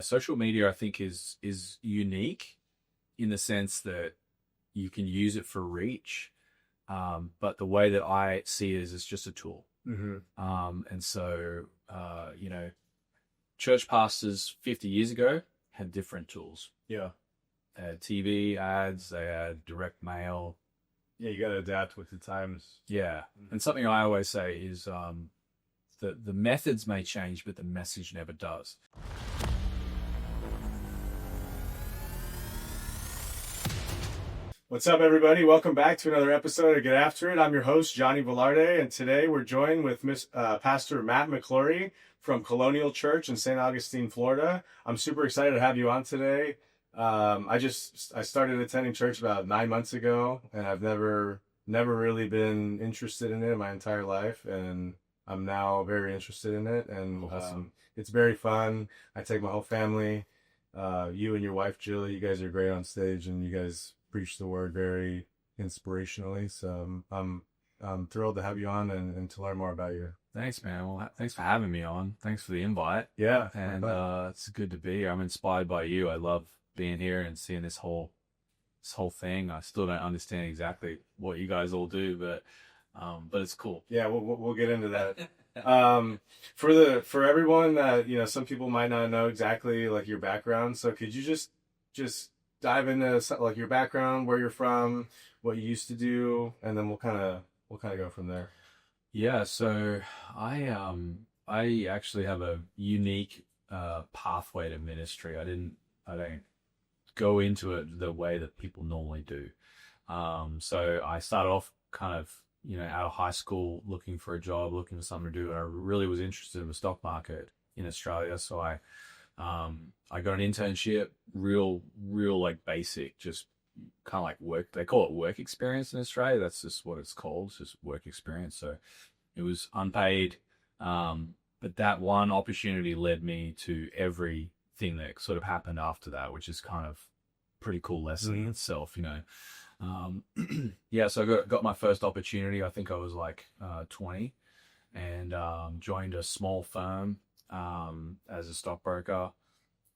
Social media, I think, is unique in the sense that you can use it for reach, but the way that I see it is it's just a tool. And so, church pastors 50 years ago had different tools. Yeah. They had TV ads, they had direct mail. Yeah, you got to adapt with the times. Yeah. And something I always say is the methods may change, but the message never does. What's up, everybody? Welcome back to another episode of Get After It. I'm your host, Johnny Velarde, and today we're joined with Pastor Matt McClory from Colonial Church in St. Augustine, Florida. I'm super excited to have you on today. I started attending church about 9 months ago, and I've never really been interested in it my entire life, and I'm now very interested in it, and Awesome. It's very fun. I take my whole family. You and your wife, Jill, you guys are great on stage, and you guys preach the word very inspirationally. So I'm thrilled to have you on and to learn more about you. Thanks, man. Well, thanks for having me on. Thanks for the invite. Yeah. And it's good to be here. I'm inspired by you. I love being here and seeing this whole thing. I still don't understand exactly what you guys all do, but it's cool. Yeah, we'll get into that. For everyone that, some people might not know exactly like your background. So could you just dive into like your background, where you're from, what you used to do, and then we'll kind of go from there. Yeah, so I actually have a unique pathway to ministry. I don't go into it the way that people normally do. So I started off kind of, out of high school looking for a job, looking for something to do. And I really was interested in the stock market in Australia. So I got an internship, real like basic, just kind of like work. They call it work experience in Australia. That's just what it's called. It's just work experience. So it was unpaid. But that one opportunity led me to everything that sort of happened after that, which is kind of pretty cool lesson in itself, Yeah, so I got my first opportunity. I think I was like 20 and joined a small firm as a stockbroker,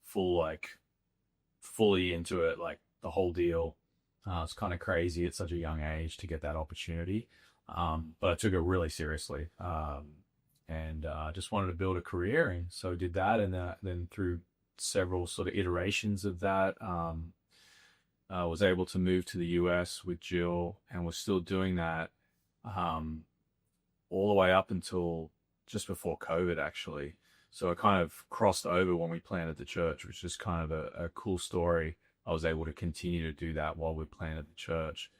fully into it, like the whole deal. It's kind of crazy at such a young age to get that opportunity. But I took it really seriously. And just wanted to build a career. And so did that. And then through several sort of iterations of that, I was able to move to the US with Jill, and was still doing that all the way up until just before COVID, actually. So I kind of crossed over when we planted the church, which is kind of a cool story. I was able to continue to do that while we planted the church.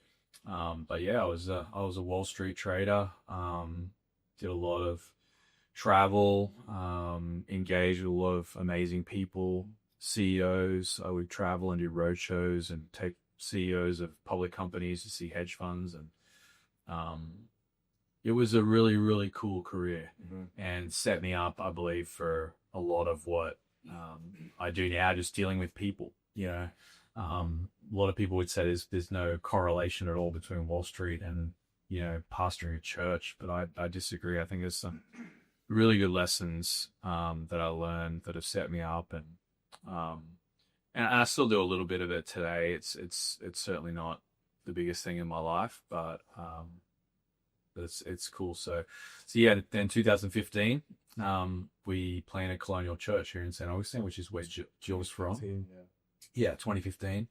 But yeah, I was a Wall Street trader. Did a lot of travel, engaged with a lot of amazing people, CEOs. I would travel and do road shows and take CEOs of public companies to see hedge funds, and it was a really, really cool career, and set me up, I believe, for a lot of what I do now, just dealing with people. A lot of people would say there's no correlation at all between Wall Street and pastoring a church, but I disagree. I think there's some really good lessons that I learned that have set me up, and I still do a little bit of it today. It's certainly not the biggest thing in my life, but it's cool. So yeah, then 2015, we planted Colonial Church here in St. Augustine, which is where Jill's from. Yeah, 2015.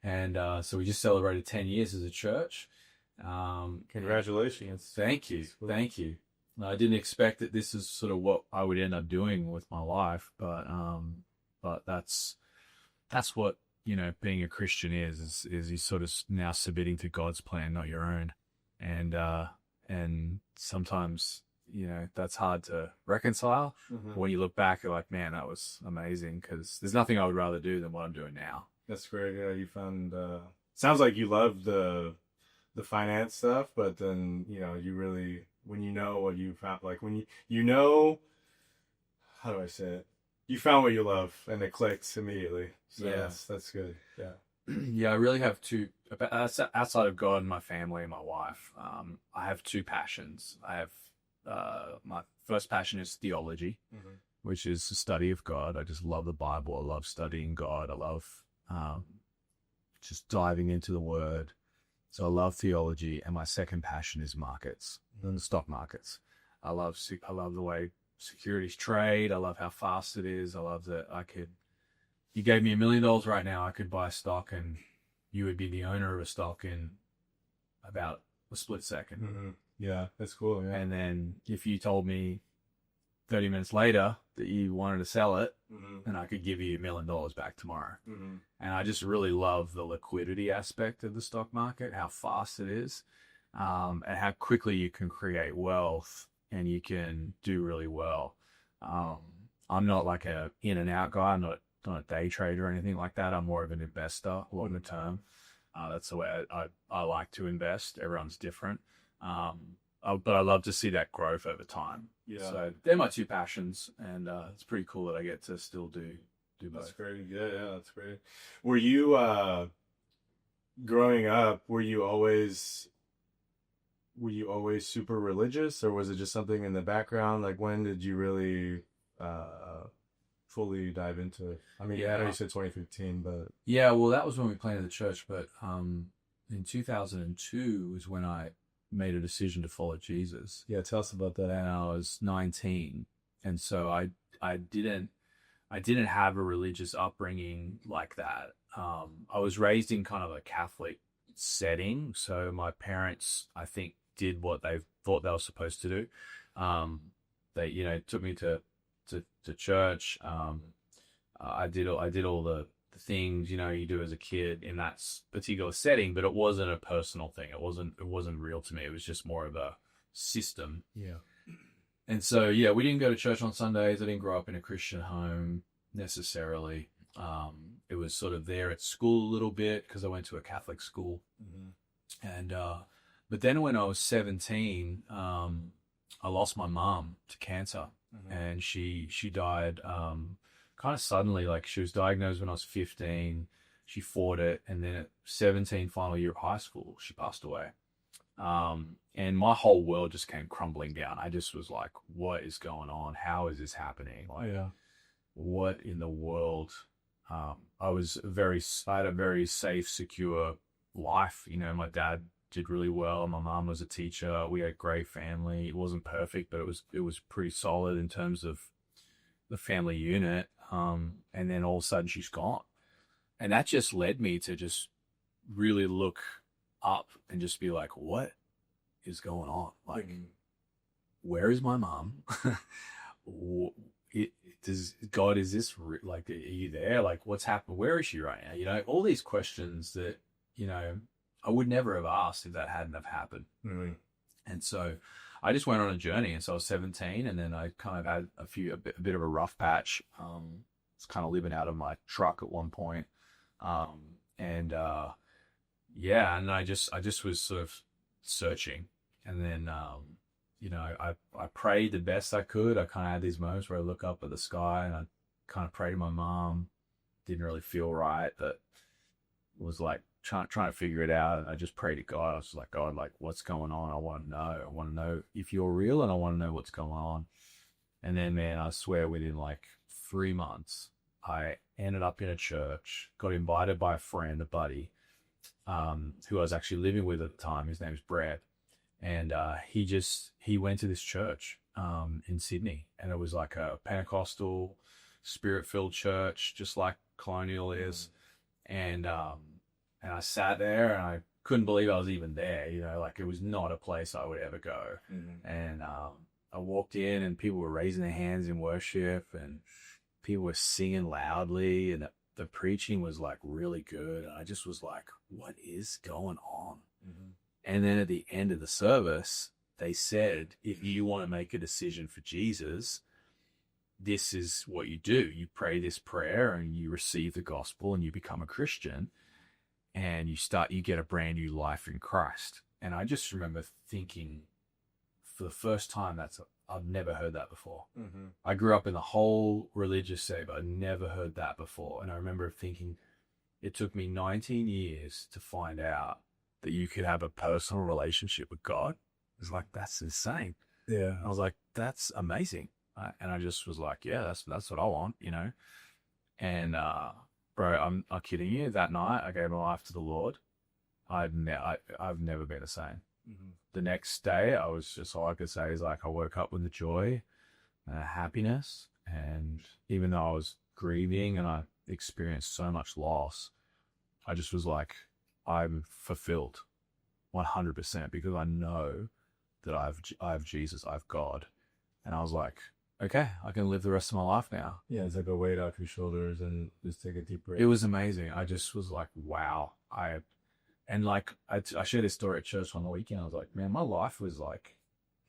And so we just celebrated 10 years as a church. Congratulations. Thank you. Cool. Thank you. I didn't expect that this is sort of what I would end up doing with my life, but that's what, being a Christian is you sort of now submitting to God's plan, not your own. And sometimes, that's hard to reconcile. When you look back, you're like, man, that was amazing, because there's nothing I would rather do than what I'm doing now. That's great. Yeah, you found, sounds like you love the finance stuff, but then, you really, when you know what you found, like when how do I say it? You found what you love, and it clicked immediately. So yeah, that's good. Yeah. Yeah, I really have two, outside of God and my family and my wife, I have two passions. I have, my first passion is theology. which is the study of God. I just love the Bible. I love studying God. I love just diving into the Word. So I love theology, and my second passion is markets, the stock markets. I love the way securities trade. I love how fast it is. I love that you gave me $1 million right now, I could buy a stock and you would be the owner of a stock in about a split second. Mm-hmm. Yeah, that's cool. Yeah. And then if you told me 30 minutes later that you wanted to sell it, and I could give you $1 million back tomorrow. And I just really love the liquidity aspect of the stock market, how fast it is, and how quickly you can create wealth and you can do really well. I'm not like a in and out guy. I'm not a day trader or anything like that. I'm more of an investor longer term. That's the way I like to invest. Everyone's different. But I love to see that growth over time. Yeah. So they're my two passions, and it's pretty cool that I get to still do both. That's great. Yeah, that's great. Were you growing up? Were you always super religious, or was it just something in the background? Like, when did you really fully dive into it? I mean, I know you said 2015, but yeah, well, that was when we planted the church. But in 2002 was when I made a decision to follow Jesus. Yeah, tell us about that. And I was 19, and so I didn't have a religious upbringing like that. I was raised in kind of a Catholic setting, so my parents, I think, did what they thought they were supposed to do. They took me to church. I did all the things you do as a kid in that particular setting, but it wasn't a personal thing. It wasn't real to me. It was just more of a system. Yeah. And so we didn't go to church on Sundays. I didn't grow up in a Christian home necessarily. It was sort of there at school a little bit because I went to a Catholic school. And but then when I was 17, I lost my mom to cancer, and she died kind of suddenly. Like, she was diagnosed when I was 15. She fought it, and then at 17, final year of high school, she passed away. And my whole world just came crumbling down. I just was like, what is going on? How is this happening? Like, what in the world? I had a very safe, secure life. My dad did really well. My mom was a teacher. We had a great family. It wasn't perfect, but it was pretty solid in terms of the family unit. And then all of a sudden she's gone. And that just led me to just really look up and just be like, what is going on? Like, where is my mom? Is this like, are you there? Like, what's happened? Where is she right now? All these questions that, I would never have asked if that hadn't have happened. And so I just went on a journey. And so I was 17, and then I kind of had a bit of a rough patch. I was kind of living out of my truck at one point. And I just was sort of searching. And then, I prayed the best I could. I kind of had these moments where I look up at the sky and I kind of prayed to my mom. Didn't really feel right, but was like trying to figure it out. And I just prayed to God. I was like, God, like, what's going on? I want to know. I want to know if you're real, and I want to know what's going on. And then, man, I swear within like 3 months, I ended up in a church, got invited by a buddy, who I was actually living with at the time. His name's Brad. And he went to this church in Sydney, and it was like a Pentecostal, spirit-filled church, just like Colonial is. And I sat there, and I couldn't believe I was even there. Like, it was not a place I would ever go. And I walked in, and people were raising their hands in worship, and people were singing loudly, and the preaching was like really good. And I just was like, what is going on? And then at the end of the service, they said, if you want to make a decision for Jesus, this is what you do. You pray this prayer, and you receive the gospel, and you become a Christian, and you get a brand new life in Christ. And I just remember thinking, for the first time, I've never heard that before. I grew up in the whole religious setting, but I'd never heard that before. And I remember thinking, it took me 19 years to find out that you could have a personal relationship with God. It's like, that's insane. Yeah. I was like, that's amazing. And I just was like, yeah, that's what I want, you know. And bro, I'm not kidding you. That night, I gave my life to the Lord. I've never been the same. Mm-hmm. The next day, I was just, all I could say is like I woke up with the joy, happiness, and even though I was grieving and I experienced so much loss, I just was like, I'm fulfilled, 100%, because I know that I have Jesus, I have God, and I was like, okay, I can live the rest of my life now. Yeah, it's like a weight off your shoulders and just take a deep breath. It was amazing. I just was like, wow. And like I shared this story at church on the weekend. I was like, man, my life was like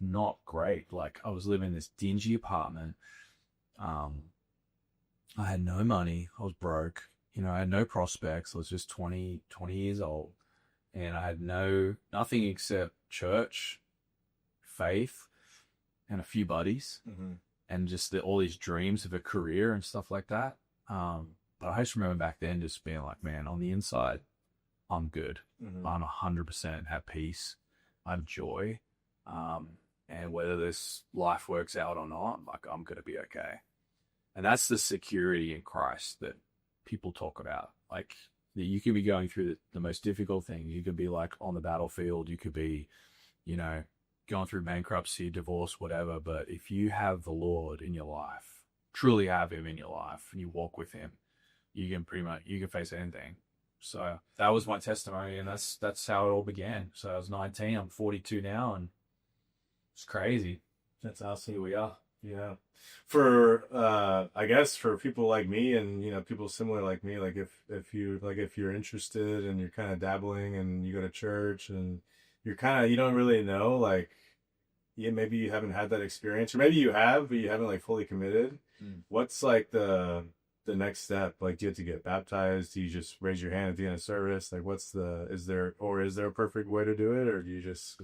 not great. Like I was living in this dingy apartment. I had no money. I was broke. You know, I had no prospects. I was just 20 years old, and I had nothing except church, faith, and a few buddies, Mm-hmm. and just all these dreams of a career and stuff like that. But I just remember back then just being like, man, on the inside, I'm good. Mm-hmm. I'm 100% at peace. I have joy. And whether this life works out or not, like I'm going to be okay. And that's the security in Christ that people talk about. Like you could be going through the most difficult thing. You could be like on the battlefield. You could be, you know, going through bankruptcy, divorce, whatever. But if you have the Lord in your life, truly have him in your life, and you walk with him, you can face anything. So that was my testimony, and that's how it all began. So I was 19, I'm 42 now, and it's crazy. That's awesome. Here we are. Yeah. For I guess for people like me and people similar like me, like if you're interested and you're kind of dabbling and you go to church and you don't really know, like maybe you haven't had that experience, or maybe you have but you haven't like fully committed. What's like the next step? Like, do you have to get baptized? Do you just raise your hand at the end of service? Like, is there a perfect way to do it, or do you just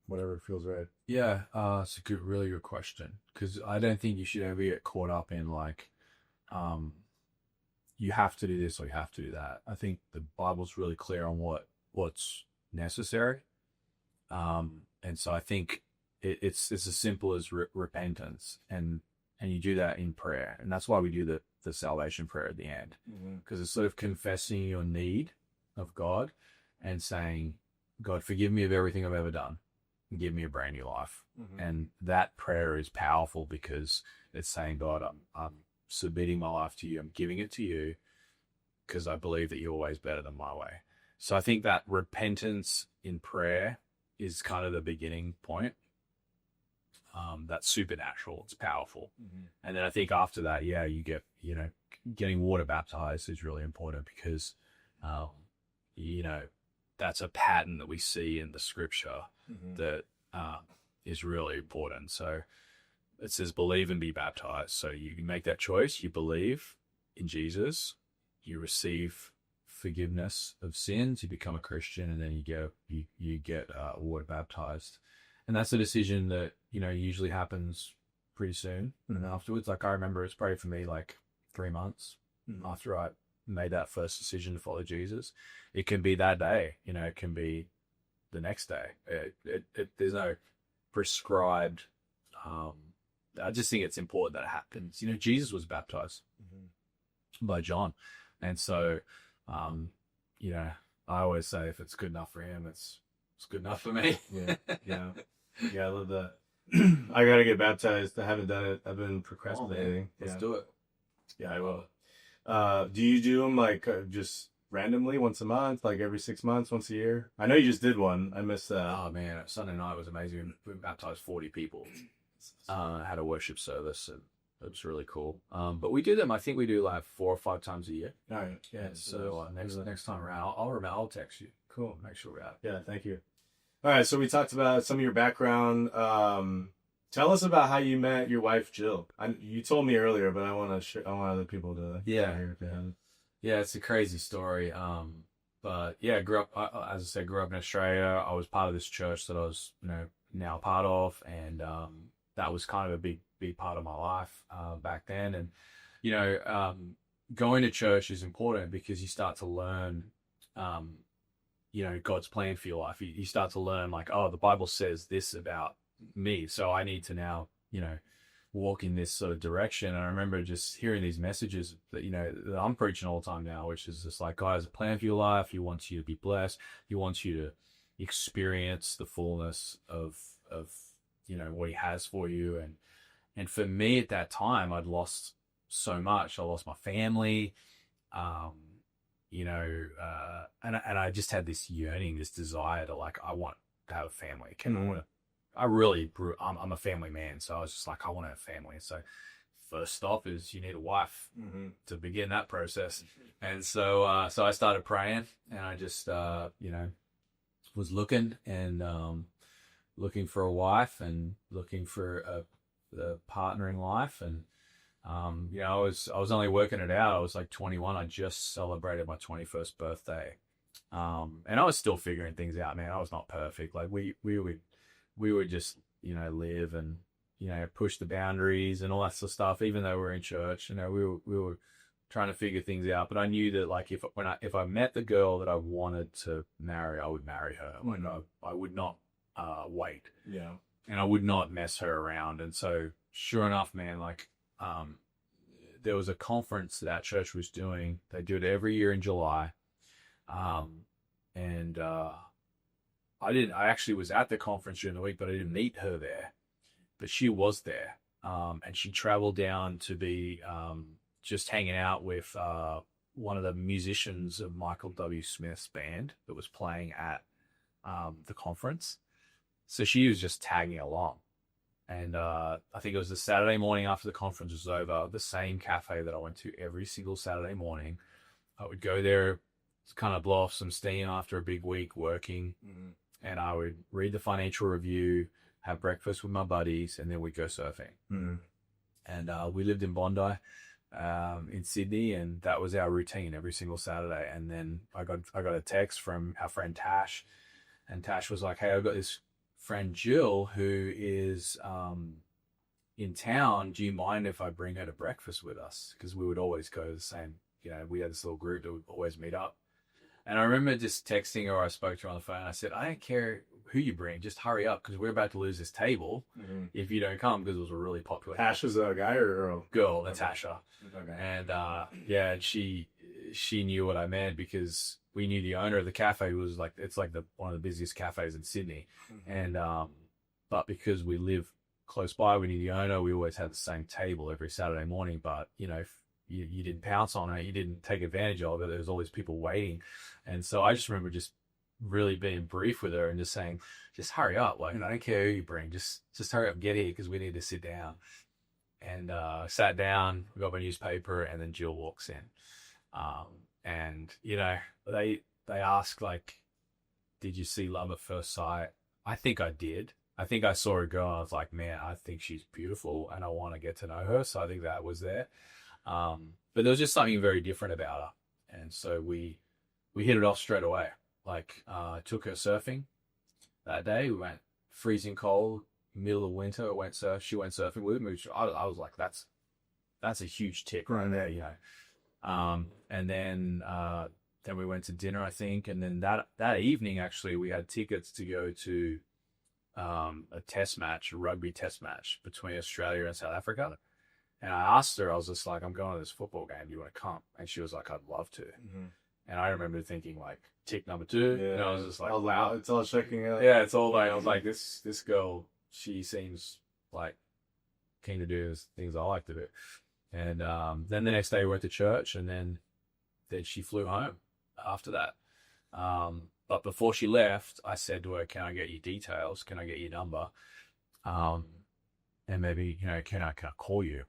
whatever feels right? Yeah, it's a really good question, because I don't think you should ever get caught up in like, you have to do this or you have to do that. I think the Bible's really clear on what's necessary, and so I think it's as simple as repentance, and you do that in prayer, and that's why we do the salvation prayer at the end, because it's sort of confessing your need of God and saying, God, forgive me of everything I've ever done. Give me a brand new life. And that prayer is powerful because it's saying, God, I'm submitting my life to you. I'm giving it to you because I believe that you're always better than my way. So I think that repentance in prayer is kind of the beginning point. That's supernatural. It's powerful. And then I think after that, yeah, you get, getting water baptized is really important because, that's a pattern that we see in the scripture that is really important. So it says, believe and be baptized. So you make that choice. You believe in Jesus. You receive forgiveness of sins. You become a Christian, and then you get water baptized. And that's a decision that, usually happens pretty soon. And afterwards, like I remember it's probably for me like 3 months after I made that first decision to follow Jesus. It can be that day, it can be the next day. There's no prescribed, I just think it's important that it happens. Jesus was baptized by John. And so, I always say if it's good enough for him, it's good enough for me. Yeah. I love that. I gotta get baptized. I haven't done it. I've been procrastinating. Let's do it. Yeah, I will. Do you do them like just randomly once a month, like every 6 months, once a year? I know you just did one. I missed that. Oh man, Sunday night was amazing. We baptized 40 people. Had a worship service, and it was really cool. But we do them. I think we do like 4 or 5 times a year. All right. Yeah. So next time around, I'll text you. Cool. Make sure we're out. Yeah. Thank you. All right. So we talked about some of your background. Tell us about how you met your wife, Jill. You told me earlier, but I want other people to hear it. Yeah, it's a crazy story. But yeah, grew up in Australia. I was part of this church that I was, now part of, and that was kind of a big part of my life back then. And going to church is important because you start to learn, God's plan for your life. You start to learn like, oh, the Bible says this about me, so I need to now, walk in this sort of direction. And I remember just hearing these messages that, that I'm preaching all the time now, which is just like, God has a plan for your life. He wants you to be blessed. He wants you to experience the fullness of what he has for you. And for me at that time, I'd lost so much. I lost my family, and I just had this yearning, this desire to, like, I want to have a family. I'm a family man, so I was just like, I want to have a family. So first stop is you need a wife to begin that process. And so I started praying, and I just was looking looking for a wife and looking for a partner in life. And I was only working it out. I was like 21. I just celebrated my 21st birthday, and I was still figuring things out, man. I was not perfect. Like we would just live and push the boundaries and all that sort of stuff. Even though we're in church, we were trying to figure things out. But I knew that, like, if I met the girl that I wanted to marry, I would marry her. Like, I would not wait. Yeah. And I would not mess her around. And so, sure enough, man, like, there was a conference that our church was doing. They do it every year in July. I actually was at the conference during the week, but I didn't meet her there. But she was there. And she traveled down to be just hanging out with one of the musicians of Michael W. Smith's band that was playing at the conference. So she was just tagging along. And I think it was the Saturday morning after the conference was over, the same cafe that I went to every single Saturday morning. I would go there to kind of blow off some steam after a big week working. And I would read the financial review, have breakfast with my buddies, and then we'd go surfing. And we lived in Bondi, in Sydney, and that was our routine every single Saturday. And then I got a text from our friend Tash, and Tash was like, "Hey, I've got this friend Jill who is in town. Do you mind if I bring her to breakfast with us?" Because we would always go to the same, we had this little group that would always meet up. And I remember just texting her. I spoke to her on the phone. I said, "I don't care who you bring, just hurry up because we're about to lose this table if you don't come," because it was a really popular. Tash was a guy or a girl? Girl, Natasha. Okay. And and she knew what I meant because we knew the owner of the cafe was like, it's like one of the busiest cafes in Sydney. And but because we live close by, we knew the owner. We always had the same table every Saturday morning. But if you didn't pounce on it, you didn't take advantage of it, there was always people waiting. And so I just remember just really being brief with her and just saying, just hurry up. Like, I don't care who you bring, just hurry up and get here because we need to sit down. And sat down, we got my newspaper, and then Jill walks in. And they asked, like, did you see love at first sight? I think I did. I think I saw a girl and I was like, man, I think she's beautiful and I want to get to know her. So I think that was there. But there was just something very different about her. And so we hit it off straight away. Like, took her surfing that day. We went freezing cold, middle of winter. She went surfing with me. I was like, that's a huge tick right there, And then we went to dinner, I think. And then that evening, actually, we had tickets to go to a rugby test match between Australia and South Africa. And I asked her, I was just like, I'm going to this football game. Do you want to come? And she was like, I'd love to. And I remember thinking, like, tick number 2. Yeah. And I was just like, wow. It's all checking out. Yeah, it's all like, I was like, this girl, she seems like keen to do things I like to do. And then the next day we went to church, and then she flew home after that. But before she left, I said to her, can I get your details? Can I get your number? And maybe, can I call you?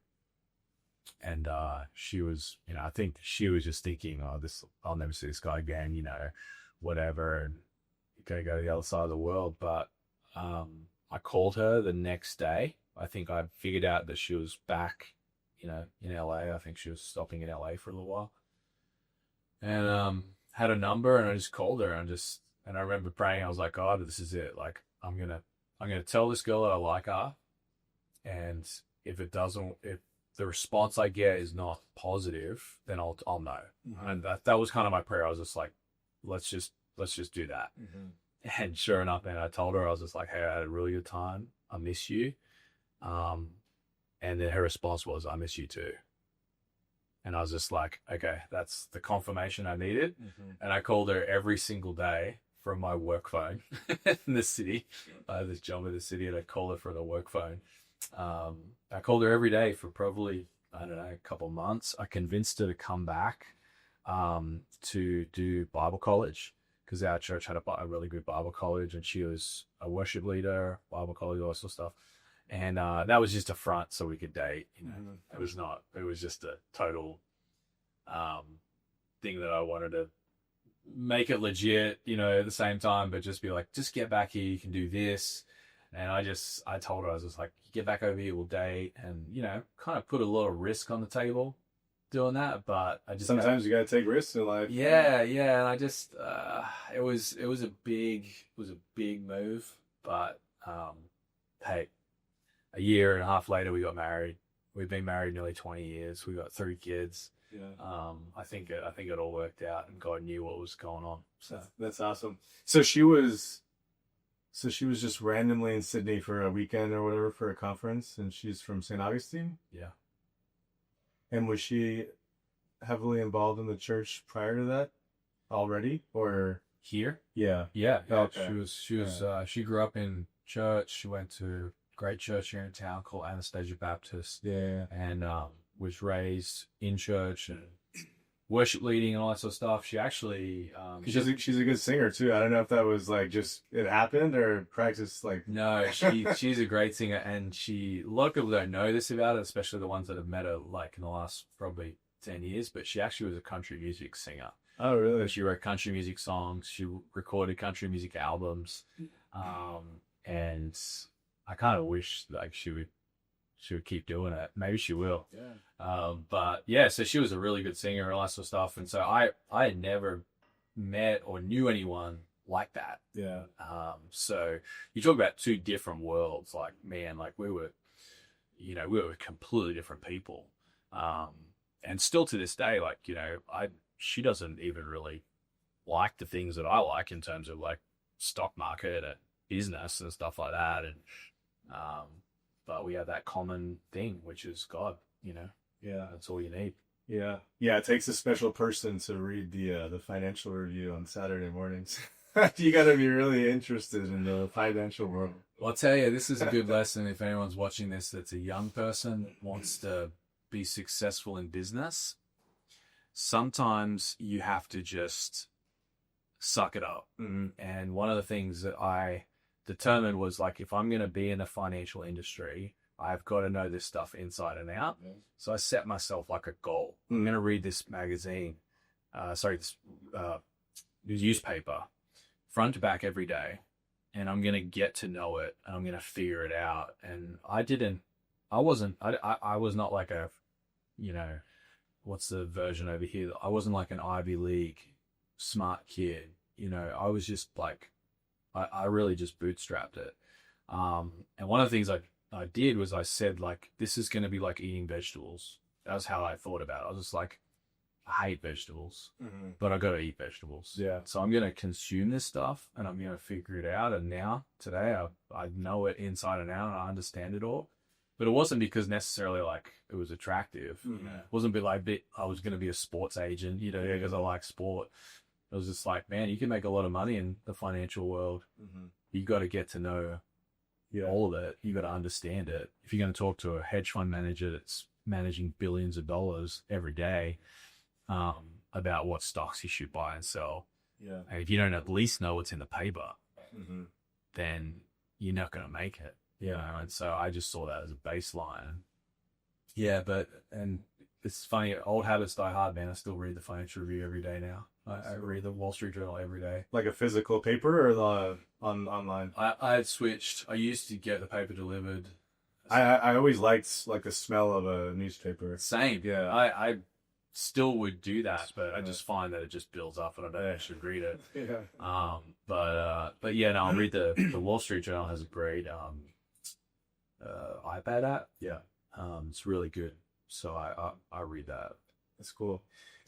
And she was, I think she was just thinking, I'll never see this guy again, whatever, and go to the other side of the world. But I called her the next day. I think I figured out that she was back, in LA. I think she was stopping in LA for a little while. And had a number, and I just called her, and I remember praying. I was like, God, this is it. Like, I'm gonna tell this girl that I like her, and if the response I get is not positive, then I'll know. And that was kind of my prayer. I was just like, let's just do that. And sure enough, man, I told her, I was just like, hey, I had a really good time. I miss you. And then her response was, "I miss you too." And I was just like, okay, that's the confirmation I needed. And I called her every single day from my work phone in the city. I have this job in the city, and I call her from the work phone. I called her every day for probably, I don't know, a couple of months. I convinced her to come back to do Bible college, because our church had a really good Bible college, and she was a worship leader, Bible college, all that sort of stuff. And that was just a front so we could date. It was not. It was just a total thing that I wanted to make it legit, at the same time, but just be like, just get back here, you can do this. And I told her, I was just like, get back over here, we'll date, and kind of put a lot of risk on the table doing that. But I just sometimes you gotta take risks in life. Yeah. And I just it was a big move, but hey, a year and a half later we got married. We've been married nearly 20 years. We got 3 kids. Yeah. I think it all worked out, and God knew what was going on. So that's awesome. So she was just randomly in Sydney for a weekend or whatever for a conference, and she's from St. Augustine? Yeah. And was she heavily involved in the church prior to that already, or here? Yeah. Yeah. Okay. She grew up in church. She went to a great church here in town called Anastasia Baptist. Yeah. And was raised in church and worship leading and all that sort of stuff. She actually she's a good singer too. I don't know if that was like just it happened or practice like. No, she's a great singer, and a lot of people don't know this about her, especially the ones that have met her like in the last probably 10 years, but she actually was a country music singer. Oh, really? She wrote country music songs. She recorded country music albums. And I kind of wish like she would keep doing it. Maybe she will. Yeah. But yeah, so she was a really good singer and all that sort of stuff. And so I had never met or knew anyone like that. Yeah. So you talk about 2 different worlds. Like, man, like we were completely different people. And still to this day, like, she doesn't even really like the things that I like in terms of like stock market and business and stuff like that. And, but we have that common thing, which is God, Yeah. that's all you need. Yeah. Yeah. It takes a special person to read the financial review on Saturday mornings. You got to be really interested in the financial world. Well, I'll tell you, this is a good lesson. If anyone's watching this, that's a young person wants to be successful in business, sometimes you have to just suck it up. Mm-hmm. And one of the things that I determined was like, if I'm going to be in the financial industry, I've got to know this stuff inside and out. Yeah. So I set myself like a goal. I'm going to read this magazine, this newspaper, front to back every day, and I'm going to get to know it, and I'm going to figure it out. And I was not like a, what's the version over here? I wasn't like an Ivy League smart kid. I was just like, I really just bootstrapped it. And one of the things I did was I said, like, this is going to be like eating vegetables. That's how I thought about it. I was just like, I hate vegetables, but I got to eat vegetables. Yeah. So I'm going to consume this stuff, and I'm going to figure it out. And today, I know it inside and out, and I understand it all. But it wasn't because necessarily like it was attractive. Mm-hmm. It wasn't I was going to be a sports agent, because I like sport. It was just like, man, you can make a lot of money in the financial world. Mm-hmm. You You got to get to know all of it. You got to understand it. If you're going to talk to a hedge fund manager that's managing billions of dollars every day, about what stocks you should buy and sell, and if you don't at least know what's in the paper, then you're not going to make it. And so I just saw that as a baseline. And it's funny, old habits die hard, man. I still read the Financial Review every day now. I read the Wall Street Journal every day. Like a physical paper or online? I had switched. I used to get the paper delivered. I always liked like the smell of a newspaper. Same. Yeah. I still would do that, but I just find that it just builds up, and I don't actually read it. Yeah. But yeah, no, I'll read the Wall Street Journal has a great iPad app. Yeah. It's really good. So I read that. That's cool.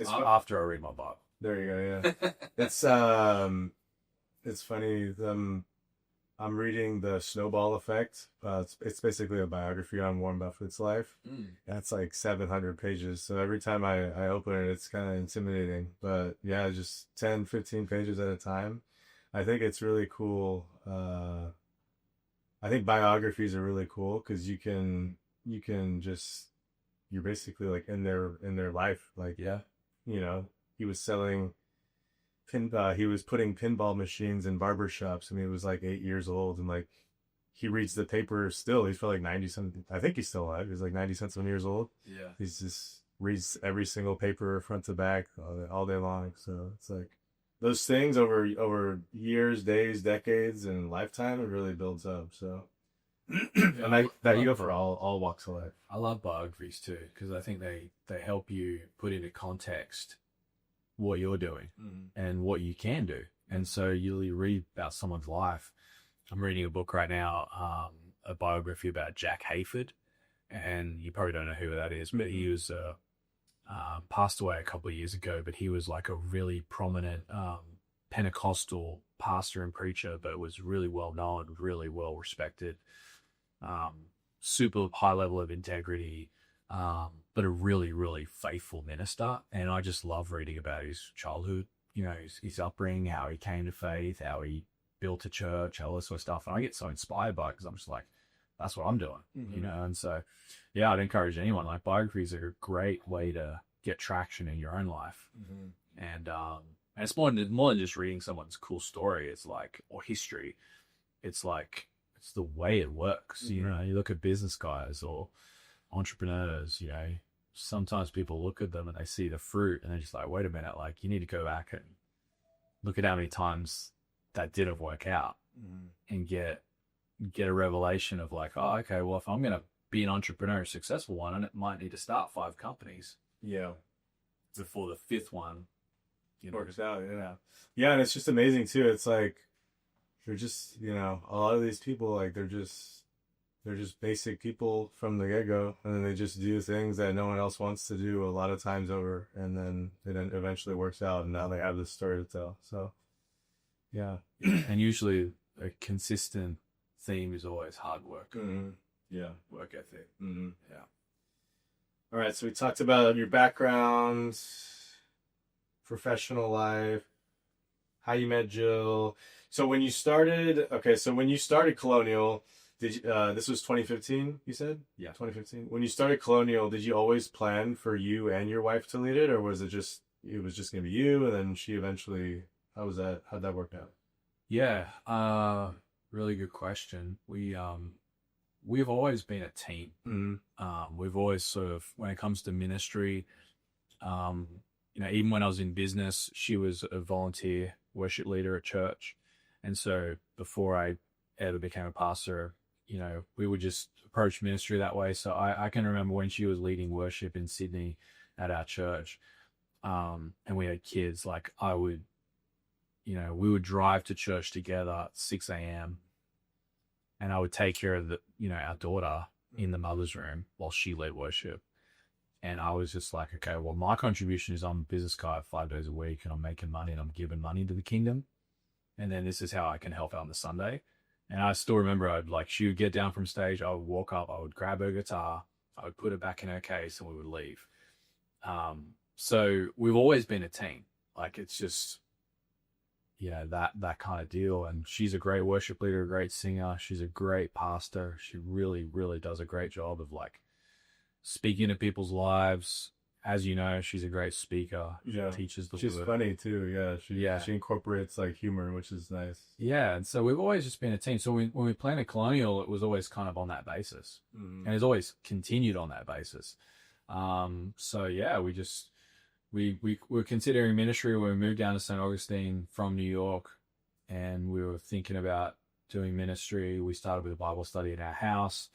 After I read my Bible. There you go. Yeah. It's funny. I'm reading The Snowball Effect. It's basically a biography on Warren Buffett's life. That's like 700 pages. So every time I open it, it's kind of intimidating. But yeah, just 10, 15 pages at a time. I think it's really cool. I think biographies are really cool because you can just you're basically like in their life. Like, Yeah. you know, he was selling he was putting pinball machines in barber shops. I mean, he was like 8 years old, and like he reads the paper still. He's probably like 90 something. I think he's still alive. He's like 90 something years old. Yeah. He's just reads every single paper front to back all day long. So it's like those things over years, days, decades, and lifetime, it really builds up. So and that you go for all walks of life. I love biographies too, because I think they help you put into context what you're doing and what you can do. And so you read about someone's life. I'm reading a book right now, a biography about Jack Hayford, and you probably don't know who that is, but he was passed away a couple of years ago, but he was like a really prominent Pentecostal pastor and preacher, but was really well known, really well respected, super high level of integrity, but a really, really faithful minister. And I just love reading about his childhood, his upbringing, how he came to faith, how he built a church, all this sort of stuff. And I get so inspired by it because I'm just like, that's what I'm doing, And so, yeah, I'd encourage anyone. Like, biographies are a great way to get traction in your own life. And it's more than just reading someone's cool story. It's like, or history. It's like, it's the way it works. You look at business guys or entrepreneurs, sometimes people look at them and they see the fruit and they're just like, wait a minute, like, you need to go back and look at how many times that didn't work out and get a revelation of like, oh, okay, well, if I'm going to be an entrepreneur, a successful one, and it might need to start 5 companies. Yeah. Before the 5th one, works out. Yeah. And it's just amazing too. It's like, they're just, a lot of these people, like, they're just basic people from the get-go, and then they just do things that no one else wants to do a lot of times over, and then it eventually works out, and now they have this story to tell. So, yeah. And usually a consistent theme is always hard work. Yeah. Work ethic. Yeah. All right, so we talked about your background, professional life, how you met Jill. So when you started Colonial, this was 2015, you said? Yeah. 2015. When you started Colonial, did you always plan for you and your wife to lead it, or was it just going to be you, and then she eventually, how'd that work out? Yeah. Really good question. We've always been a team. We've always sort of, when it comes to ministry, even when I was in business, she was a volunteer worship leader at church. And so before I ever became a pastor, we would just approach ministry that way. So I can remember when she was leading worship in Sydney at our church, and we had kids, like we would drive to church together at 6 a.m. and I would take care of our daughter in the mother's room while she led worship. And I was just like, okay, well, my contribution is I'm a business guy 5 days a week, and I'm making money and I'm giving money to the kingdom. And then this is how I can help out on the Sunday. And I still remember she would get down from stage, I would walk up, I would grab her guitar, I would put it back in her case, and we would leave. So we've always been a team. Like, it's just, that kind of deal. And she's a great worship leader, a great singer. She's a great pastor. She really, really does a great job of like speaking to people's lives. As you know, she's a great speaker. Yeah. Teaches the She's word. funny too. Yeah. She incorporates like humor, which is nice. Yeah. And so we've always just been a team. So when we planted Colonial, it was always kind of on that basis, and it's always continued on that basis. So yeah, we were considering ministry when we moved down to St. Augustine from New York, and we were thinking about doing ministry. We started with a Bible study in our house.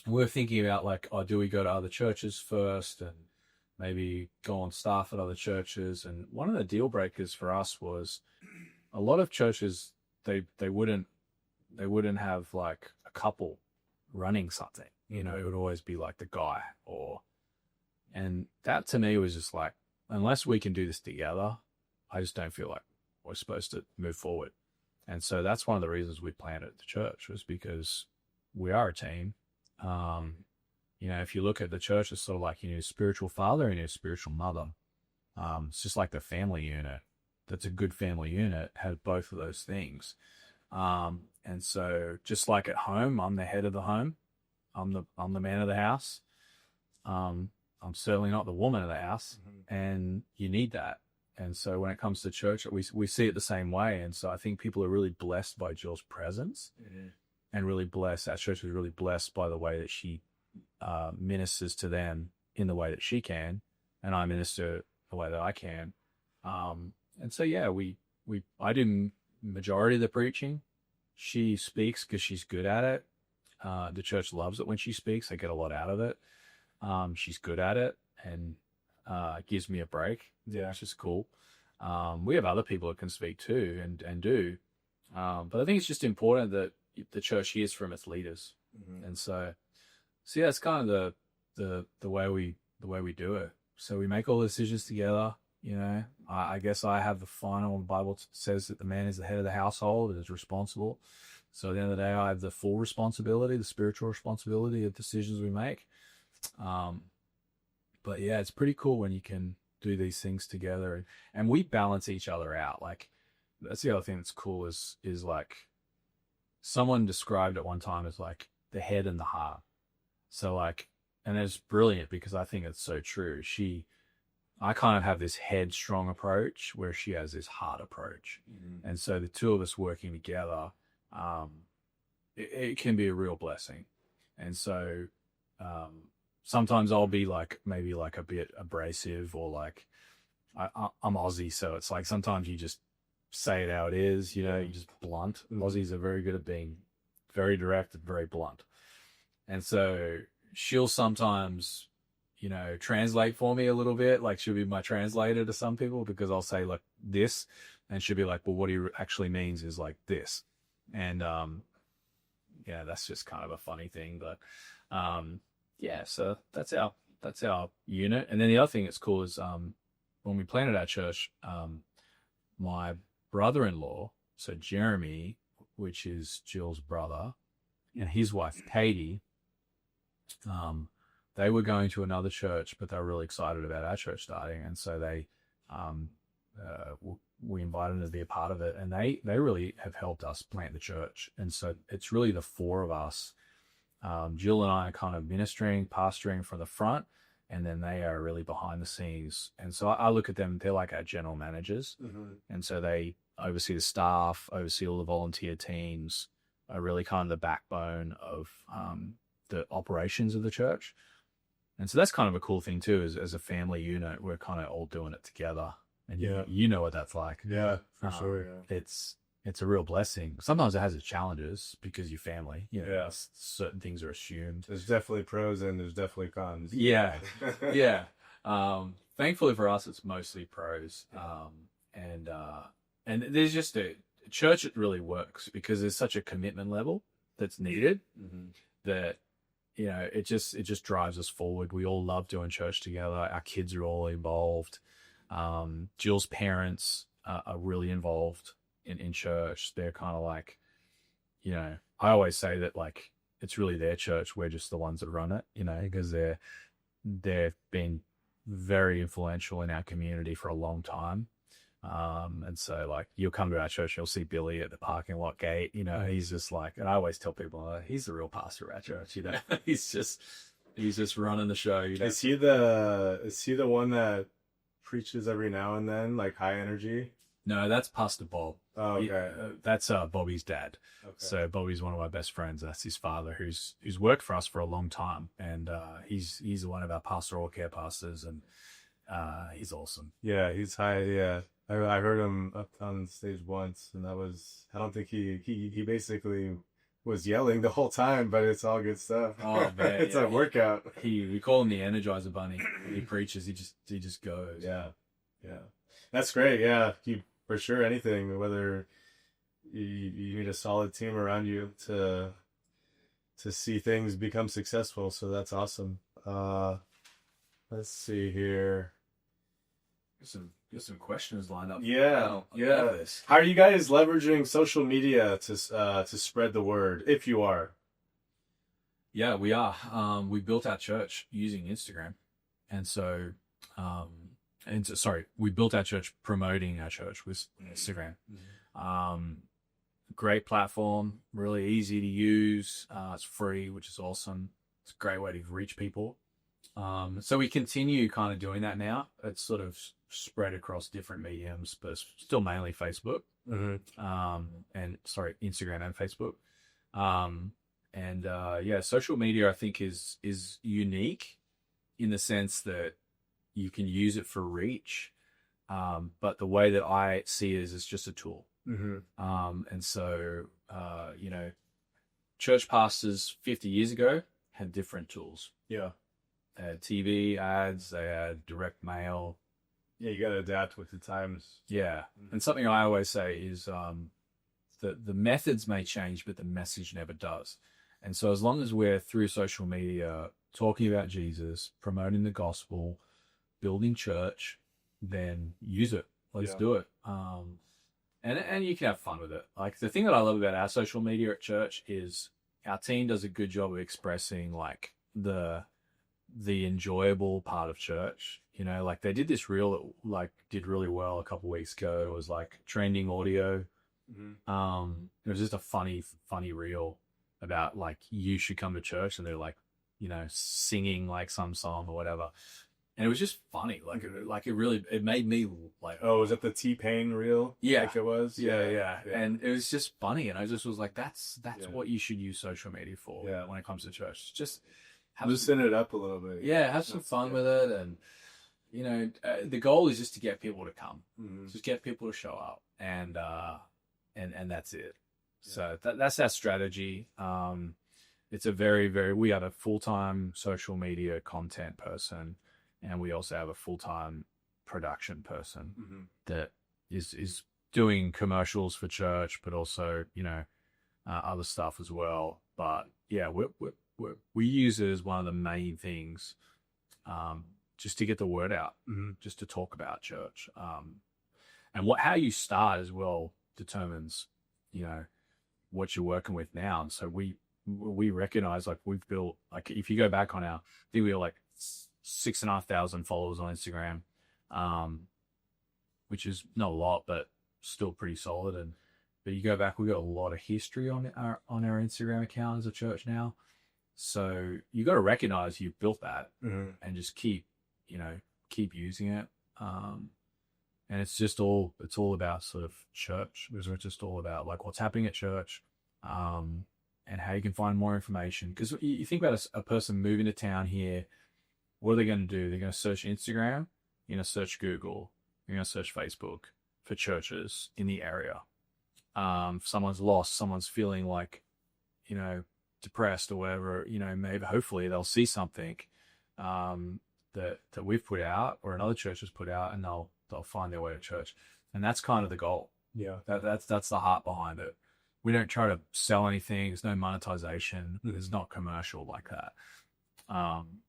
We were thinking about like, do we go to other churches first and maybe go on staff at other churches? And one of the deal breakers for us was a lot of churches, they wouldn't have like a couple running something, it would always be like the guy and that to me was just like, unless we can do this together, I just don't feel like we're supposed to move forward. And so that's one of the reasons we planted the church, was because we are a team. If you look at the church, it's sort of like you need a spiritual father and a spiritual mother. It's just like the family unit. That's a good family unit, has both of those things. And so just like at home, I'm the head of the home. I'm the man of the house. I'm certainly not the woman of the house, and you need that. And so when it comes to church, we see it the same way. And so I think people are really blessed by Jill's presence, and really blessed. Our church is really blessed by the way that she ministers to them in the way that she can, and I minister the way that I can. And so I do majority of the preaching. She speaks because she's good at it. The church loves it when she speaks. I get a lot out of it. She's good at it, and gives me a break. Yeah, which is cool. We have other people that can speak too, and do. But I think it's just important that the church hears from its leaders. And so yeah, it's kind of the way we do it. So we make all the decisions together. I guess I have the final. The Bible says that the man is the head of the household and is responsible. So at the end of the day, I have the full responsibility, the spiritual responsibility of decisions we make. But yeah, it's pretty cool when you can do these things together, and we balance each other out. Like, that's the other thing that's cool is like, someone described it one time as like the head and the heart. So like, and it's brilliant because I think it's so true. I kind of have this headstrong approach where she has this heart approach. And so the two of us working together, it can be a real blessing. And so, sometimes I'll be like, maybe like a bit abrasive, or like, I'm Aussie. So it's like, sometimes you just say it how it is, you just blunt. Aussies are very good at being very direct and very blunt. And so she'll sometimes, translate for me a little bit. Like, she'll be my translator to some people, because I'll say like this, and she'll be like, well, what he actually means is like this. And, that's just kind of a funny thing, but, so that's our unit. And then the other thing that's cool is, when we planted our church, my brother-in-law, so Jeremy, which is Jill's brother, and his wife, Katie, they were going to another church, but they were really excited about our church starting. And so we invited them to be a part of it, and they really have helped us plant the church. And so it's really the four of us. Jill and I are kind of ministering, pastoring from the front, and then they are really behind the scenes. And so I look at them, they're like our general managers. And so they oversee the staff, oversee all the volunteer teams, are really kind of the backbone of the operations of the church. And so that's kind of a cool thing too, is as a family unit, we're kind of all doing it together. And you know what that's like. Yeah, for sure. Yeah. It's a real blessing. Sometimes it has its challenges because you're family. Certain things are assumed. There's definitely pros and there's definitely cons. Yeah. Yeah. Thankfully for us, it's mostly pros. And there's just a church, it really works because there's such a commitment level that's needed that, it just drives us forward. We all love doing church together. Our kids are all involved. Jill's parents are really involved in church. They're kind of like, I always say that like, it's really their church. We're just the ones that run it, because they've been very influential in our community for a long time. And so like, you'll come to our church, you'll see Billy at the parking lot gate, he's just like, and I always tell people, he's the real pastor of our church, he's just running the show. Is he the one that preaches every now and then, like high energy? No, that's Pastor Bob. Oh, okay. That's Bobby's dad. Okay. So Bobby's one of my best friends. That's his father, who's worked for us for a long time, and he's one of our pastoral care pastors, and he's awesome. Yeah, he's high. Yeah, I heard him up on stage once, and I don't think he basically was yelling the whole time, but it's all good stuff. Oh man, it's a workout. We call him the Energizer Bunny. When he preaches, he just goes. Yeah, that's great. Yeah, for sure, anything, whether you need a solid team around you to see things become successful. So that's awesome. Let's see here. Get some questions lined up. Yeah, I yeah. love this. How are you guys leveraging social media to spread the word, if you are? Yeah, we are. We built our church using Instagram, and so, we built our church promoting our church with Instagram. Great platform, really easy to use. It's free, which is awesome. It's a great way to reach people. So we continue kind of doing that now. It's sort of spread across different mediums, but it's still mainly Facebook. Instagram and Facebook. Social media I think is unique in the sense that you can use it for reach, but the way that I see it is it's just a tool. Church pastors 50 years ago had different tools. Yeah. They had TV ads, they had direct mail. Yeah, you got to adapt with the times. Yeah. And something I always say is the methods may change, but the message never does. And so as long as we're through social media talking about Jesus, promoting the gospel, building church, then use it. Let's do it. And you can have fun with it. Like the thing that I love about our social media at church is our team does a good job of expressing like the enjoyable part of church. You know, like they did this reel that like did really well a couple of weeks ago. It was like trending audio. It was just a funny reel about like you should come to church, and they're like, you know, singing like some song or whatever. And it was just funny. It made me like, oh, was that the T-Pain reel? Yeah. Like it was? Yeah. And it was just funny. And I just was like, that's what you should use social media for when it comes to church. Just loosen it up a little bit. Yeah, have some fun with it. And, you know, the goal is just to get people to come. Just get people to show up. And that's it. So that's our strategy. It's a we have a full-time social media content person. And we also have a full-time production person that is doing commercials for church, but also, you know, other stuff as well. But yeah, we use it as one of the main things, just to get the word out, just to talk about church. And how you start as well determines, you know, what you're working with now. And so we recognize, like, we've built, like, if you go back on I think we were like 6,500 followers on Instagram, which is not a lot, but still pretty solid. But you go back, we got a lot of history on our Instagram account as a church now. So you got to recognize you've built that and just keep using it. And it's all about sort of church. It's just all about like what's happening at church, and how you can find more information. Because you think about a person moving to town here. What are they going to do? They're going to search Instagram, you're going to search Google, you're going to search Facebook for churches in the area. If someone's lost, someone's feeling like, you know, depressed or whatever, you know, maybe hopefully they'll see something that we've put out or another church has put out, and they'll find their way to church. And that's kind of the goal. Yeah. That's the heart behind it. We don't try to sell anything. There's no monetization. It's not commercial like that.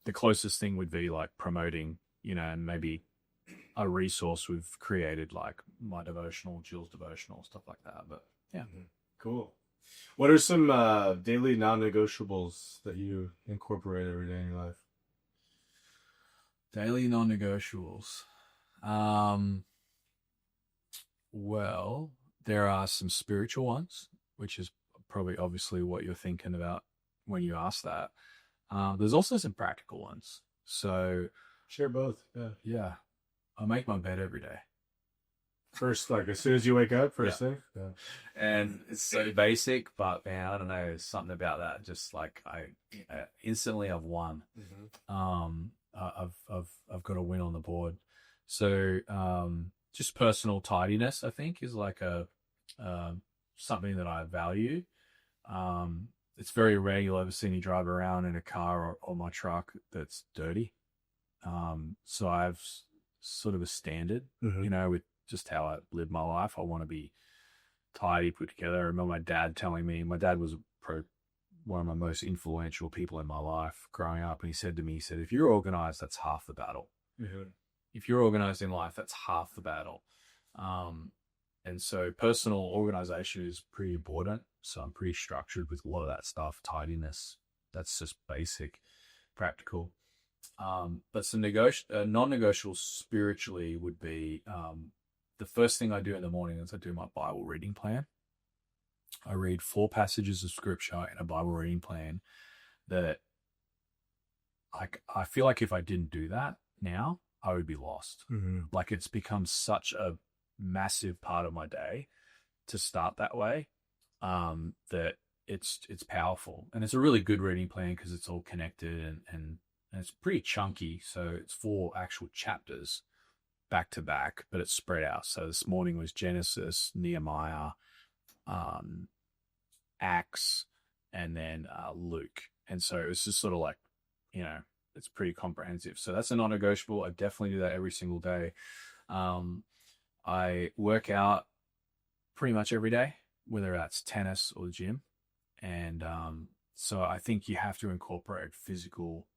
The closest thing would be like promoting, you know, and maybe a resource we've created, like my devotional, Jill's devotional, stuff like that. But yeah. Cool. What are some daily non-negotiables that you incorporate every day in your life? Daily non-negotiables. Well, there are some spiritual ones, which is probably obviously what you're thinking about when you ask that. There's also some practical ones. So share both. Yeah. I make my bed every day. First, like as soon as you wake up, first thing. Yeah. And it's so basic, but man, I don't know, there's something about that. Just like instantly I've won. I've got a win on the board. So just personal tidiness, I think, is like something that I value. It's very rare you'll ever see me drive around in a car or my truck that's dirty. So I've sort of a standard, you know, with just how I live my life. I want to be tidy, put together. I remember my dad telling me, my dad was one of my most influential people in my life growing up. And he said to me, if you're organized, that's half the battle. if you're organized in life, that's half the battle. And so personal organization is pretty important. So I'm pretty structured with a lot of that stuff, tidiness. That's just basic, practical. But some non-negotiable spiritually would be the first thing I do in the morning is I do my Bible reading plan. I read 4 passages of scripture in a Bible reading plan that I feel like if I didn't do that now, I would be lost. Mm-hmm. Like it's become such a massive part of my day to start that way, that it's powerful. And it's a really good reading plan because it's all connected and it's pretty chunky. So it's 4 actual chapters back to back, but it's spread out. So this morning was Genesis, Nehemiah, Acts, and then Luke. And so it was just sort of like, it's pretty comprehensive. So that's a non-negotiable. I definitely do that every single day. I work out pretty much every day, whether that's tennis or the gym. And so I think you have to incorporate physical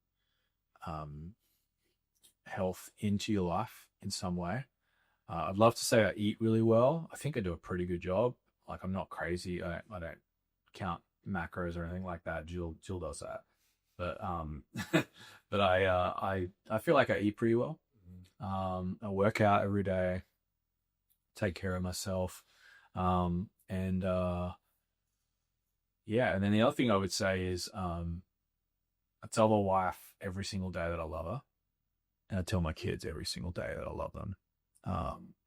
health into your life in some way. I'd love to say I eat really well. I think I do a pretty good job. Like I'm not crazy. I don't count macros or anything like that. Jill does that. But but I feel like I eat pretty well. I work out every day, take care of myself. And then the other thing I would say is I tell my wife every single day that I love her, and I tell my kids every single day that I love them.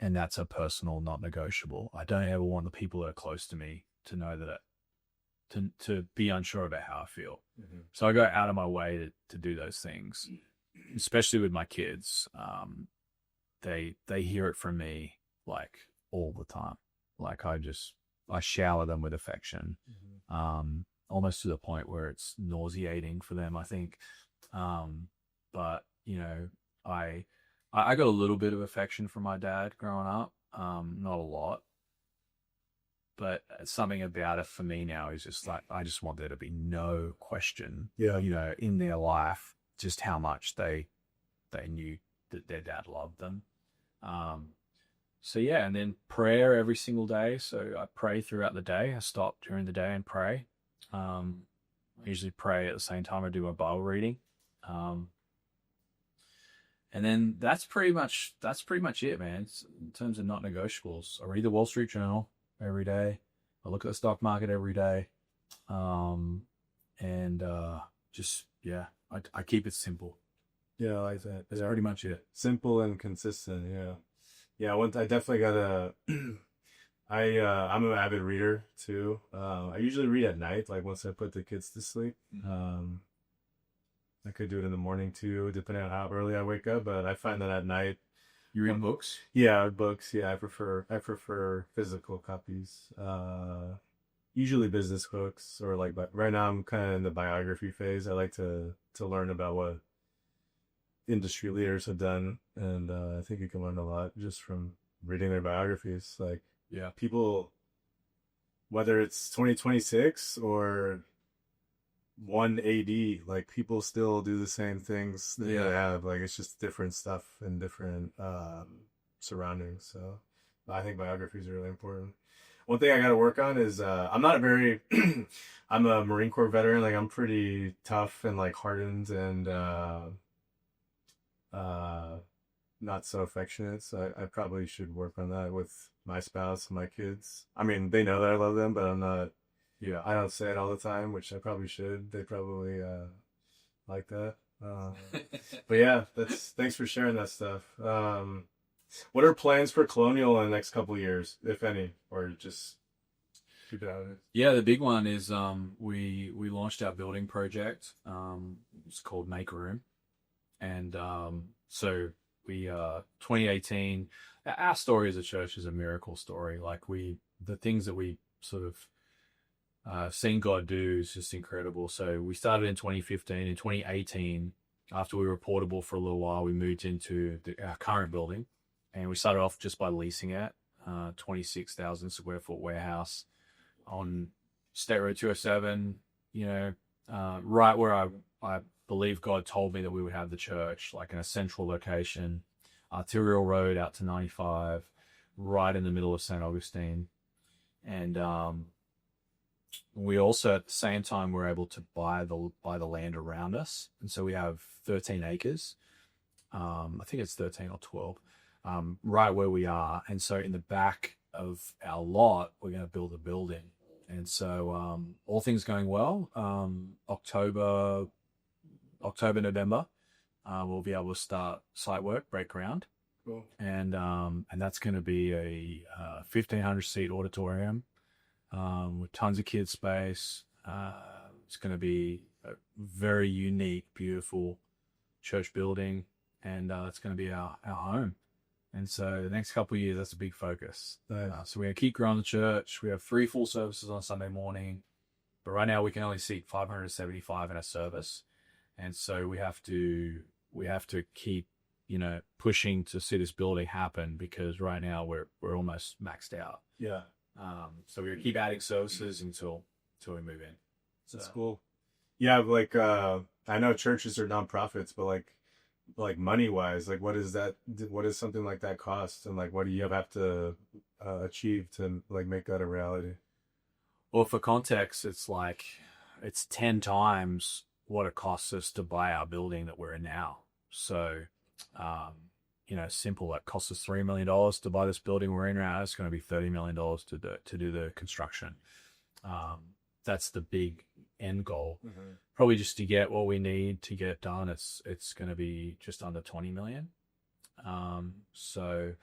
And that's a personal, not negotiable. I don't ever want the people that are close to me to know that to be unsure about how I feel. Mm-hmm. So I go out of my way to do those things, especially with my kids. They hear it from me like all the time. Like I shower them with affection, almost to the point where it's nauseating for them, I think. But I got a little bit of affection from my dad growing up, not a lot. But something about it for me now is just like, I just want there to be no question, in their life, just how much they knew that their dad loved them. So yeah, and then prayer every single day. So I pray throughout the day. I stop during the day and pray. I usually pray at the same time I do my Bible reading. And then that's pretty much it, man. In terms of not negotiables, I read the Wall Street Journal every day. I look at the stock market every day. I keep it simple. Yeah, I like that. That's pretty much it. Simple and consistent. Yeah. Yeah. I definitely got I'm an avid reader too. I usually read at night, like once I put the kids to sleep. I could do it in the morning too, depending on how early I wake up. But I find that at night, you read books? Yeah, books. Yeah, I prefer physical copies. Usually business books, or like. But right now, I'm kind of in the biography phase. I like to learn about what industry leaders have done, and I think you can learn a lot just from reading their biographies. Like, people, whether it's 2026 or 1 AD, like people still do the same things that they have. Like it's just different stuff and different surroundings. So I think biographies are really important. One thing I got to work on is I'm not a very I'm a Marine Corps veteran. Like I'm pretty tough and like hardened and not so affectionate. So I probably should work on that with my spouse and my kids. I mean, they know that I love them, but I'm not. Yeah, I don't say it all the time, which I probably should. They probably like that. But yeah, thanks for sharing that stuff. What are plans for Colonial in the next couple of years, if any, or just keep it out of it? Yeah, the big one is we launched our building project. It's called Make Room, and so we 2018. Our story as a church is a miracle story. Like the things that we sort of seeing God do is just incredible. So we started in 2015. In 2018, after we were portable for a little while, we moved into our current building, and we started off just by leasing it, 26,000 square foot warehouse on State Road 207. Right where I believe God told me that we would have the church, like in a central location. arterial road out to 95, right in the middle of St. Augustine. And we also, at the same time, were able to buy the land around us. And so we have 13 acres. I think it's 13 or 12, right where we are. And so in the back of our lot, we're going to build a building. And so all things going well, October, November, we'll be able to start site work, break ground. Cool. And that's going to be a 1,500 seat auditorium with tons of kids space. It's going to be a very unique, beautiful church building, and it's going to be our home. And so the next couple of years, that's a big focus. Nice. So we're going to keep growing the church. We have 3 full services on Sunday morning, but right now we can only seat 575 in a service. And so we have to keep, pushing to see this building happen, because right now we're almost maxed out. Yeah. So we're gonna keep adding services until we move in. So. That's cool. Yeah, like I know churches are nonprofits, but like money wise, like what is something like that cost, and like what do you have to achieve to like make that a reality? Well, for context, it's 10 times what it costs us to buy our building that we're in now. So, simple, that costs us $3 million to buy this building we're in now. It's going to be $30 million to do the construction. That's the big end goal. Mm-hmm. Probably just to get what we need to get it done, it's going to be just under 20 million. So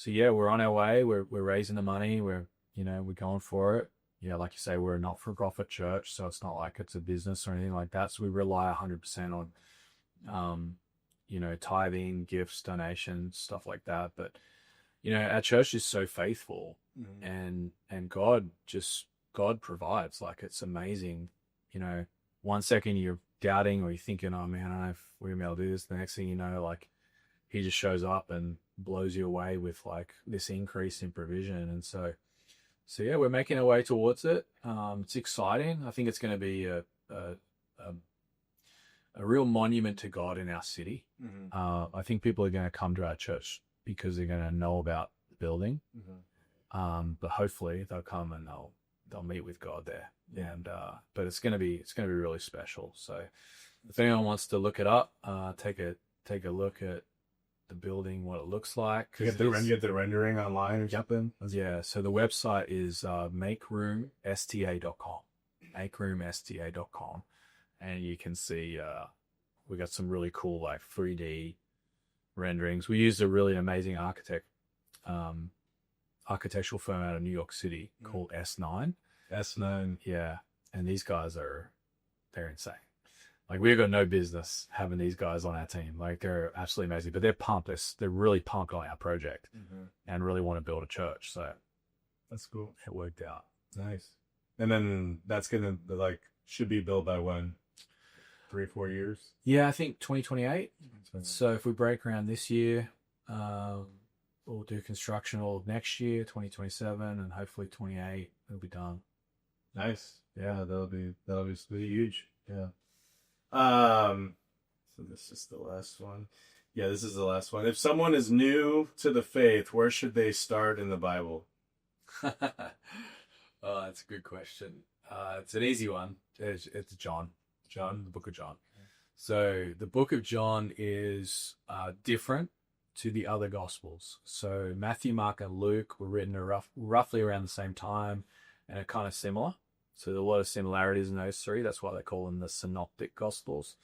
yeah, we're on our way. We're raising the money. We're going for it. Yeah, like you say, we're a not-for-profit church, so it's not like it's a business or anything like that. So we rely 100% on, tithing, gifts, donations, stuff like that. But, our church is so faithful, mm-hmm. and God provides. Like, it's amazing. 1 second you're doubting, or you're thinking, oh man, I don't know if we're gonna be able to do this. The next thing you know, like, he just shows up and blows you away with like this increase in provision. And so yeah, we're making our way towards it. It's exciting. I think it's going to be a real monument to God in our city. Mm-hmm. I think people are going to come to our church because they're going to know about the building. Mm-hmm. But hopefully they'll come and they'll meet with God there. Yeah. And but it's going to be really special. So if anyone wants to look it up, take a look at the building, what it looks like. You get the rendering online or something? Yeah, so the website is makeroomsta.com. Makeroomsta.com. And you can see we got some really cool like 3D renderings. We used a really amazing architectural firm out of New York City called S9. S9. Yeah, and these guys they're insane. Like, we've got no business having these guys on our team. Like, they're absolutely amazing, but they're pumped. They're really pumped on our project, mm-hmm. and really want to build a church. So that's cool. It worked out. Nice. And then that's going to should be built by when? 3-4 years? Yeah, I think 2028. So if we break ground this year, we'll do construction all of next year, 2027, and hopefully 28 it'll be done. Nice. Yeah, that'll be huge. Yeah. So this is the last one. Yeah, this is the last one. If someone is new to the faith, where should they start in the Bible? Oh, that's a good question. It's an easy one. It's John, the book of John. So the book of John is different to the other Gospels. So Matthew, Mark, and Luke were written roughly around the same time, and are kind of similar. So there are a lot of similarities in those three. That's why they call them the synoptic Gospels.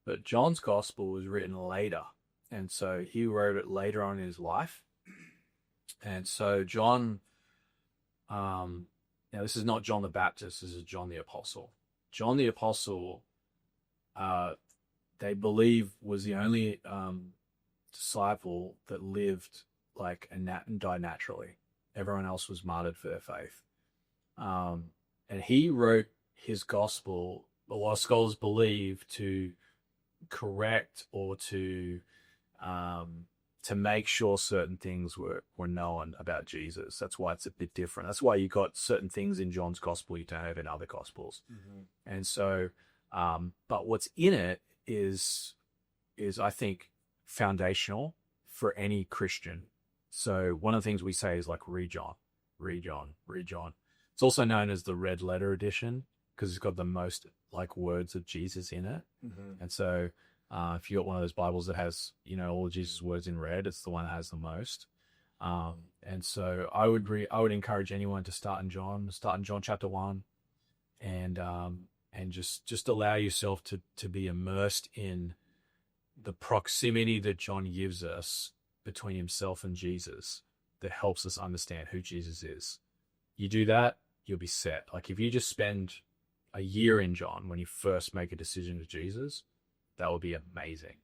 But John's Gospel was written later, and so he wrote it later on in his life. And so John, now this is not John the Baptist, this is John the Apostle. John the Apostle, they believe, was the only disciple that lived and died naturally. Everyone else was martyred for their faith. And he wrote his gospel, a lot of scholars believe, to correct or to make sure certain things were known about Jesus. That's why it's a bit different. That's why you got certain things in John's gospel you don't have in other gospels. Mm-hmm. And so, but what's in it is I think foundational for any Christian. So one of the things we say is like, read John, read John, read John. It's also known as the red letter edition because it's got the most like words of Jesus in it. Mm-hmm. And so if you got one of those Bibles that has, you know, all of Jesus' words in red, it's the one that has the most. And so I would encourage anyone to start in John chapter 1, and just allow yourself to be immersed in the proximity that John gives us between himself and Jesus that helps us understand who Jesus is. You do that, you'll be set. Like if you just spend a year in John when you first make a decision to Jesus, that will be amazing.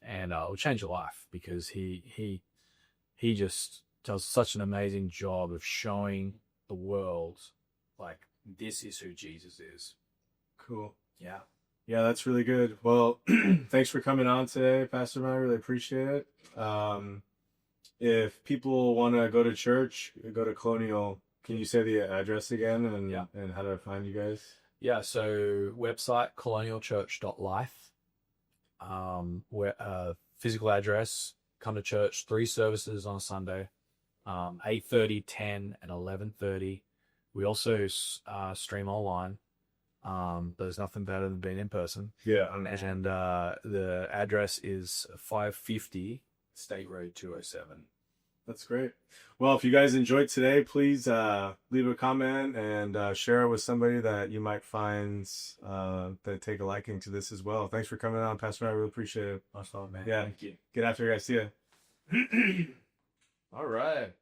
And it will change your life because he just does such an amazing job of showing the world like this is who Jesus is. Cool. Yeah. Yeah, that's really good. Well, thanks for coming on today, Pastor Matt. I really appreciate it. If people want to go to church, go to Colonial. Can you say the address again and how to find you guys? Yeah, so website, colonialchurch.life. Physical address, come to church, 3 services on a Sunday, 8:30, 10, and 11:30. We also stream online. There's nothing better than being in person. Yeah. And the address is 550 State Road 207. That's great. Well, if you guys enjoyed today, please leave a comment and share it with somebody that you might find that take a liking to this as well. Thanks for coming on, Pastor. I really appreciate it. Nice one, man. Yeah. Thank you. Get after it, guys. See ya. All right.